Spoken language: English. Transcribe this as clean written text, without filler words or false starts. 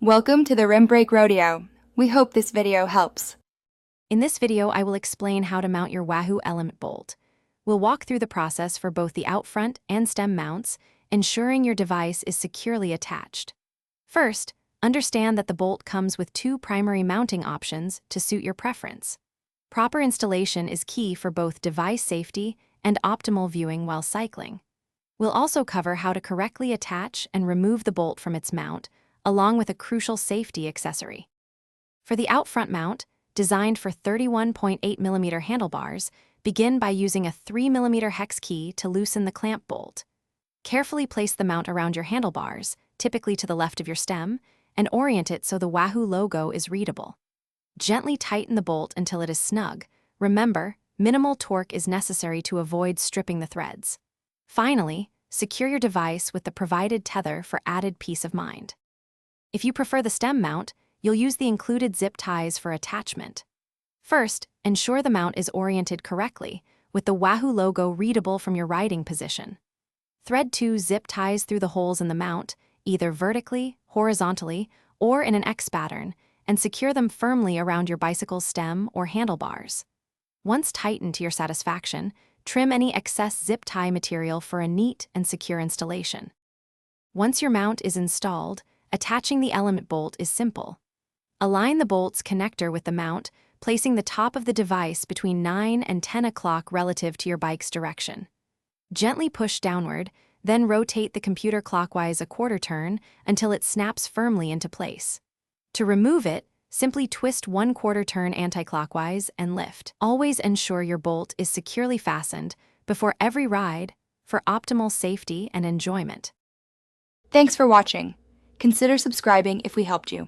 Welcome to the Rim Brake Rodeo. We hope this video helps. In this video, I will explain how to mount your Wahoo ELEMNT bolt. We'll walk through the process for both the out front and stem mounts, ensuring your device is securely attached. First, understand that the bolt comes with two primary mounting options to suit your preference. Proper installation is key for both device safety and optimal viewing while cycling. We'll also cover how to correctly attach and remove the bolt from its mount, along with a crucial safety accessory. For the out front mount, designed for 31.8mm handlebars, begin by using a 3mm hex key to loosen the clamp bolt. Carefully place the mount around your handlebars, typically to the left of your stem, and orient it so the Wahoo logo is readable. Gently tighten the bolt until it is snug. Remember, minimal torque is necessary to avoid stripping the threads. Finally, secure your device with the provided tether for added peace of mind. If you prefer the stem mount, you'll use the included zip ties for attachment. First, ensure the mount is oriented correctly, with the Wahoo logo readable from your riding position. Thread 2 zip ties through the holes in the mount, either vertically, horizontally, or in an X pattern, and secure them firmly around your bicycle's stem or handlebars. Once tightened to your satisfaction, trim any excess zip tie material for a neat and secure installation. Once your mount is installed, attaching the ELEMNT bolt is simple. Align the bolt's connector with the mount, placing the top of the device between 9 and 10 o'clock relative to your bike's direction. Gently push downward, then rotate the computer clockwise a quarter turn until it snaps firmly into place. To remove it, simply twist 1/4 turn anti-clockwise and lift. Always ensure your bolt is securely fastened before every ride for optimal safety and enjoyment. Thanks for watching. Consider subscribing if we helped you.